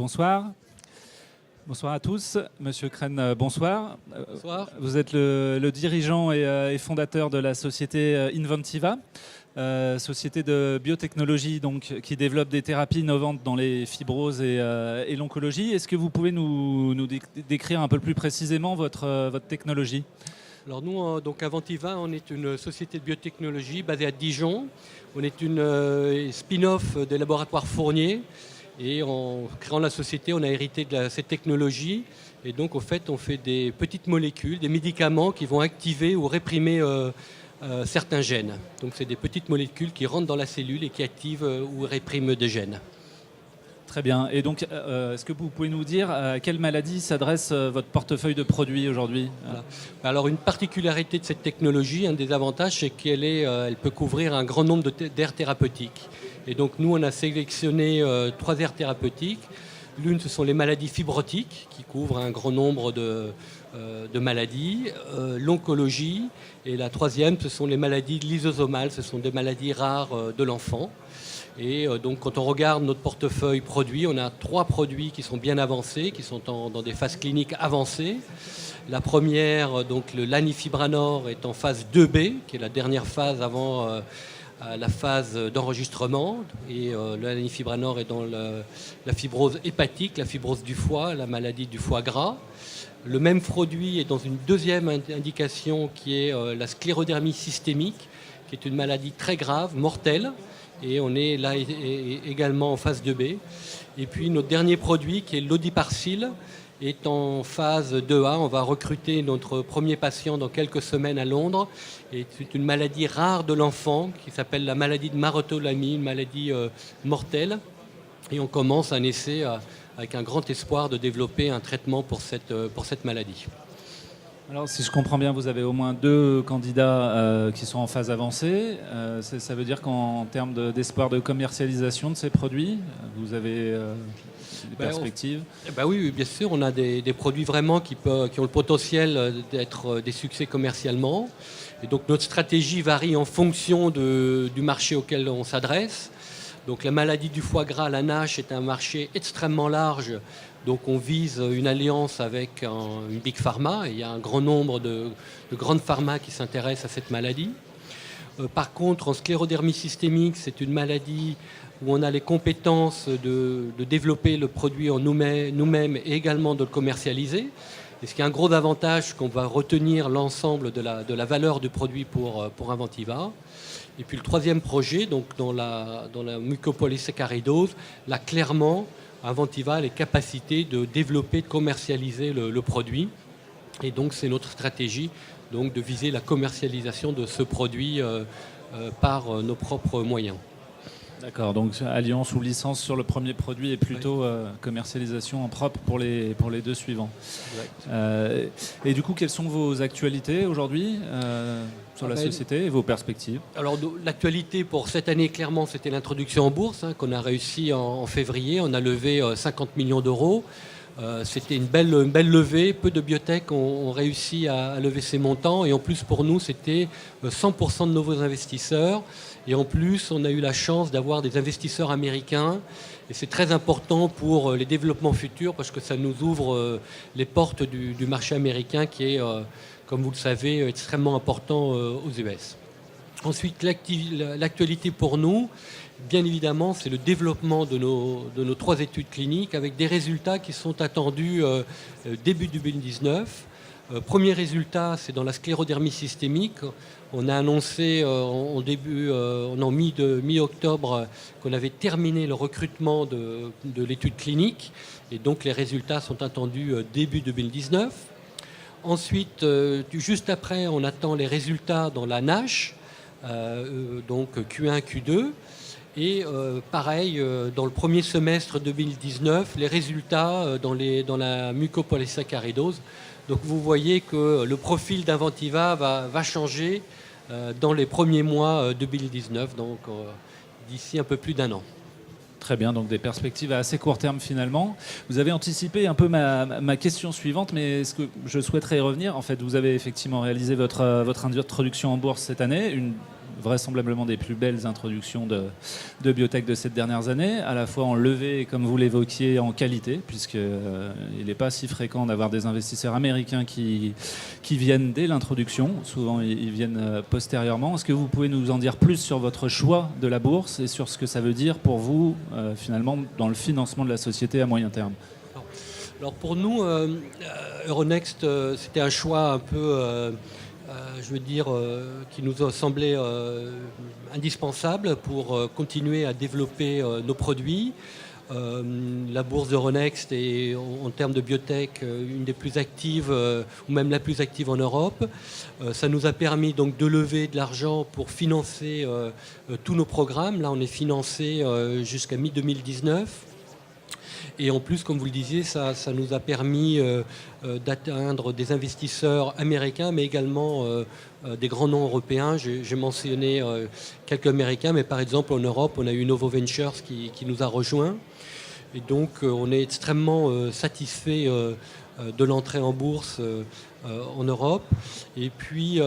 bonsoir. Bonsoir à tous. Monsieur Crène, bonsoir. Bonsoir. Vous êtes le dirigeant et fondateur de la société Inventiva, société de biotechnologie donc, qui développe des thérapies innovantes dans les fibroses et l'oncologie. Est-ce que vous pouvez nous décrire un peu plus précisément votre technologie ? Alors nous, donc Inventiva, on est une société de biotechnologie basée à Dijon. On est une spin-off des laboratoires Fournier. Et en créant la société, on a hérité de cette technologie. Et donc, au fait, on fait des petites molécules, des médicaments qui vont activer ou réprimer certains gènes. Donc, c'est des petites molécules qui rentrent dans la cellule et qui activent ou répriment des gènes. Très bien. Et donc, est-ce que vous pouvez nous dire à quelle maladie s'adresse votre portefeuille de produits aujourd'hui ? Voilà. Alors, une particularité de cette technologie, un des avantages, c'est qu'elle peut couvrir un grand nombre d'aires thérapeutiques. Et donc, nous, on a sélectionné 3 aires thérapeutiques. L'une, ce sont les maladies fibrotiques, qui couvrent un grand nombre de maladies, l'oncologie. Et la troisième, ce sont les maladies lysosomales, ce sont des maladies rares de l'enfant. Et donc, quand on regarde notre portefeuille produits, on a 3 produits qui sont bien avancés, qui sont dans des phases cliniques avancées. La première, donc le lanifibranor, est en phase 2B, qui est la dernière phase avant la phase d'enregistrement. Et le lanifibranor est dans la fibrose hépatique, la fibrose du foie, la maladie du foie gras. Le même produit est dans une deuxième indication qui est la sclérodermie systémique, qui est une maladie très grave, mortelle. Et on est là également en phase 2B. Et puis notre dernier produit, qui est l'odiparcil, est en phase 2A. On va recruter notre premier patient dans quelques semaines à Londres. Et c'est une maladie rare de l'enfant qui s'appelle la maladie de Marotolamie, une maladie mortelle. Et on commence un essai avec un grand espoir de développer un traitement pour cette maladie. Alors, si je comprends bien, vous avez au moins 2 candidats qui sont en phase avancée. Ça veut dire qu'en termes d'espoir de commercialisation de ces produits, vous avez des perspectives ? Oui, bien sûr. On a des produits vraiment qui ont le potentiel d'être des succès commercialement. Et donc, notre stratégie varie en fonction du marché auquel on s'adresse. Donc, la maladie du foie gras, la NASH, est un marché extrêmement large. Donc on vise une alliance avec une big pharma, et il y a un grand nombre de grandes pharma qui s'intéressent à cette maladie. Par contre, en sclérodermie systémique, c'est une maladie où on a les compétences de développer le produit en nous-mêmes et également de le commercialiser. Et ce qui est un gros avantage, qu'on va retenir l'ensemble de la valeur du produit pour Inventiva. Et puis le troisième projet, donc dans la mucopolysaccharidose, là clairement, Inventiva a les capacités de développer, de commercialiser le produit. Et donc, c'est notre stratégie donc, de viser la commercialisation de ce produit par nos propres moyens. D'accord, donc alliance ou licence sur le premier produit et plutôt commercialisation en propre pour les 2 suivants. Et du coup, quelles sont vos actualités aujourd'hui sur la société et vos perspectives ? Alors, l'actualité pour cette année, clairement, c'était l'introduction en bourse qu'on a réussi en février. On a levé 50 millions d'euros. C'était une belle levée. Peu de biotech ont réussi à lever ces montants. Et en plus, pour nous, c'était 100% de nouveaux investisseurs. Et en plus, on a eu la chance d'avoir des investisseurs américains. Et c'est très important pour les développements futurs parce que ça nous ouvre les portes du marché américain qui est, comme vous le savez, extrêmement important aux US. Ensuite, l'actualité pour nous, bien évidemment, c'est le développement de nos 3 études cliniques avec des résultats qui sont attendus début 2019. Premier résultat, c'est dans la sclérodermie systémique. On a annoncé en mi-octobre qu'on avait terminé le recrutement de l'étude clinique. Et donc, les résultats sont attendus début 2019. Ensuite, juste après, on attend les résultats dans la NASH, donc Q1, Q2. Et pareil, dans le premier semestre 2019, les résultats dans la mucopolysaccharidose. Donc vous voyez que le profil d'Inventiva va changer dans les premiers mois 2019, donc d'ici un peu plus d'1 an. Très bien, donc des perspectives à assez court terme finalement. Vous avez anticipé un peu ma question suivante, mais ce que je souhaiterais y revenir, en fait, vous avez effectivement réalisé votre introduction en bourse cette année, une vraisemblablement des plus belles introductions de biotech de ces dernières années, à la fois en levée et, comme vous l'évoquiez, en qualité, puisqu'il n'est pas si fréquent d'avoir des investisseurs américains qui viennent dès l'introduction. Souvent, ils viennent postérieurement. Est-ce que vous pouvez nous en dire plus sur votre choix de la bourse et sur ce que ça veut dire pour vous, finalement, dans le financement de la société à moyen terme? Alors pour nous, Euronext, c'était un choix un peu, qui nous a semblé indispensable pour continuer à développer nos produits. La bourse d'Euronext est, en termes de biotech, une des plus actives, ou même la plus active en Europe. Ça nous a permis donc de lever de l'argent pour financer tous nos programmes. Là, on est financé jusqu'à mi-2019. Et en plus, comme vous le disiez, ça nous a permis d'atteindre des investisseurs américains, mais également des grands noms européens. J'ai mentionné quelques Américains, mais par exemple en Europe, on a eu Novo Ventures qui nous a rejoints. Et donc, on est extrêmement satisfait de l'entrée en bourse en Europe. Et puis,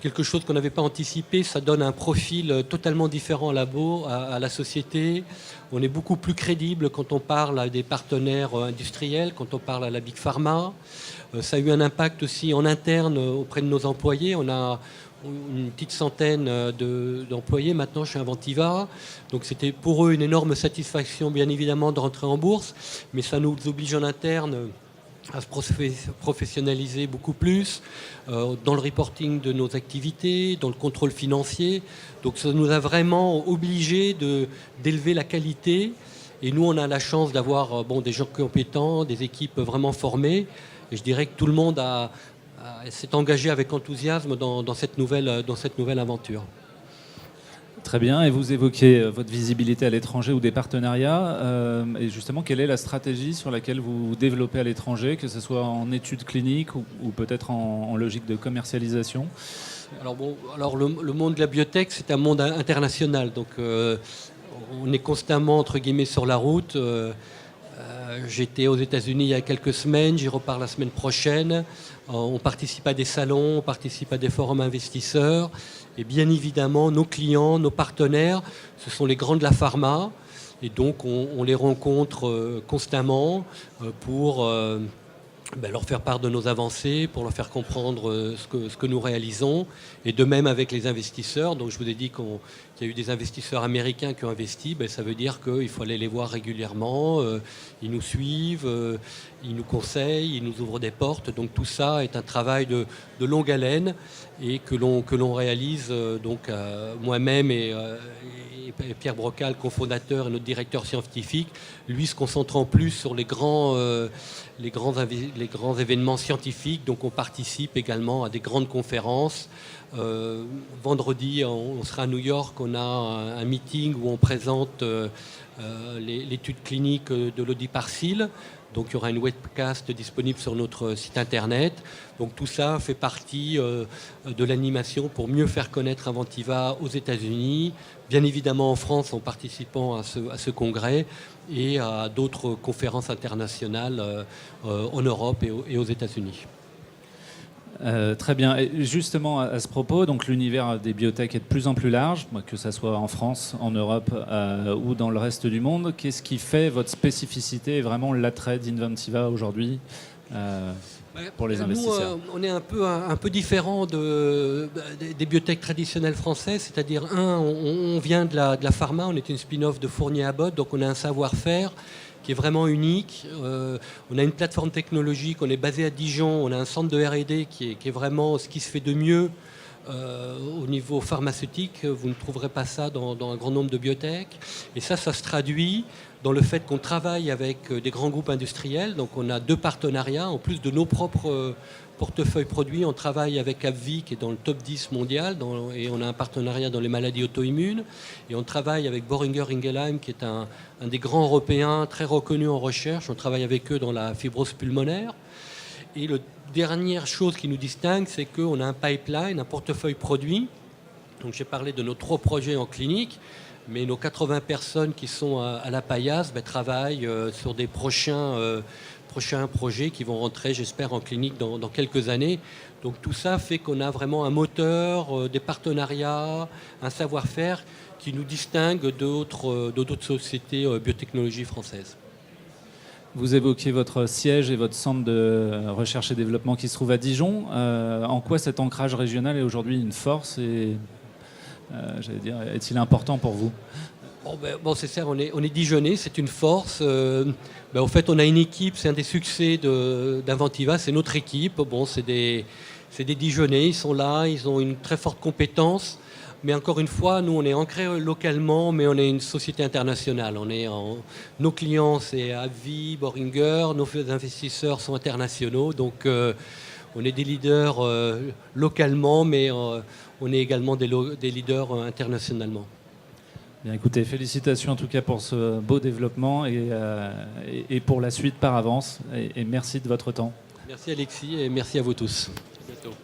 quelque chose qu'on n'avait pas anticipé, ça donne un profil totalement différent à la société. On est beaucoup plus crédible quand on parle à des partenaires industriels, quand on parle à la Big Pharma. Ça a eu un impact aussi en interne auprès de nos employés. On a une petite centaine d'employés maintenant chez Inventiva. Donc c'était pour eux une énorme satisfaction, bien évidemment, de rentrer en bourse. Mais ça nous oblige en interne à se professionnaliser beaucoup plus dans le reporting de nos activités, dans le contrôle financier. Donc ça nous a vraiment obligés d'élever la qualité. Et nous, on a la chance d'avoir des gens compétents, des équipes vraiment formées. Et je dirais que tout le monde s'est engagé avec enthousiasme dans cette nouvelle aventure. Très bien, et vous évoquez votre visibilité à l'étranger ou des partenariats. Et justement, quelle est la stratégie sur laquelle vous développez à l'étranger, que ce soit en études cliniques ou peut-être en logique de commercialisation? Alors le monde de la biotech, c'est un monde international. Donc on est constamment, entre guillemets, sur la route. J'étais aux États-Unis il y a quelques semaines, j'y repars la semaine prochaine. On participe à des salons, on participe à des forums investisseurs. Et bien évidemment, nos clients, nos partenaires, ce sont les grands de la pharma. Et donc, on les rencontre constamment pour leur faire part de nos avancées, pour leur faire comprendre ce que nous réalisons. Et de même avec les investisseurs. Donc, je vous ai dit qu'il y a eu des investisseurs américains qui ont investi. Ça veut dire qu'il faut aller les voir régulièrement. Ils nous suivent, ils nous conseillent, ils nous ouvrent des portes. Donc, tout ça est un travail de longue haleine et que l'on réalise moi-même et Pierre Brocal, cofondateur et notre directeur scientifique, lui se concentrant plus sur les grands événements scientifiques. Donc on participe également à des grandes conférences. Vendredi, on sera à New York, on a un meeting où on présente l'étude clinique de l'Odiparcil. Donc il y aura une webcast disponible sur notre site internet. Donc tout ça fait partie de l'animation pour mieux faire connaître Inventiva aux États-Unis, bien évidemment en France en participant à ce congrès et à d'autres conférences internationales en Europe et aux États-Unis. Très bien. Et justement, à ce propos, donc l'univers des biotech est de plus en plus large, que ce soit en France, en Europe ou dans le reste du monde. Qu'est-ce qui fait votre spécificité et vraiment l'attrait d'Inventiva aujourd'hui pour les investisseurs? Nous, on est un peu différent des biotech traditionnelles françaises, c'est-à-dire, on vient de la pharma, on est une spin-off de Fournier-Abbott, donc on a un savoir-faire qui est vraiment unique. On a une plateforme technologique, on est basé à Dijon, on a un centre de R&D qui est vraiment ce qui se fait de mieux au niveau pharmaceutique. Vous ne trouverez pas ça dans un grand nombre de biotech. Et ça se traduit dans le fait qu'on travaille avec des grands groupes industriels. Donc on a 2 partenariats, en plus de nos propres portefeuilles produits. On travaille avec AbbVie, qui est dans le top 10 mondial, et on a un partenariat dans les maladies auto-immunes. Et on travaille avec Boehringer Ingelheim, qui est un des grands européens très reconnus en recherche. On travaille avec eux dans la fibrose pulmonaire. Et la dernière chose qui nous distingue, c'est qu'on a un pipeline, un portefeuille produit. Donc j'ai parlé de nos 3 projets en clinique, mais nos 80 personnes qui sont à la paillasse travaillent sur des prochains prochains projets qui vont rentrer, j'espère, en clinique dans quelques années. Donc tout ça fait qu'on a vraiment un moteur, des partenariats, un savoir-faire qui nous distingue d'autres sociétés biotechnologie françaises. Vous évoquiez votre siège et votre centre de recherche et développement qui se trouve à Dijon. En quoi cet ancrage régional est aujourd'hui une force et, j'allais dire, est-il important pour vous ? Bon, c'est ça, on est Dijonnais, c'est une force. En fait, on a une équipe, c'est un des succès d'Inventiva, c'est notre équipe. Bon, c'est des Dijonnais, ils sont là, ils ont une très forte compétence. Mais encore une fois, nous, on est ancré localement, mais on est une société internationale. Nos clients, c'est AbbVie, Boehringer, nos investisseurs sont internationaux. Donc, on est des leaders localement, mais on est également des leaders internationalement. Bien, écoutez, félicitations en tout cas pour ce beau développement et pour la suite par avance. Et merci de votre temps. Merci Alexis et merci à vous tous. À bientôt.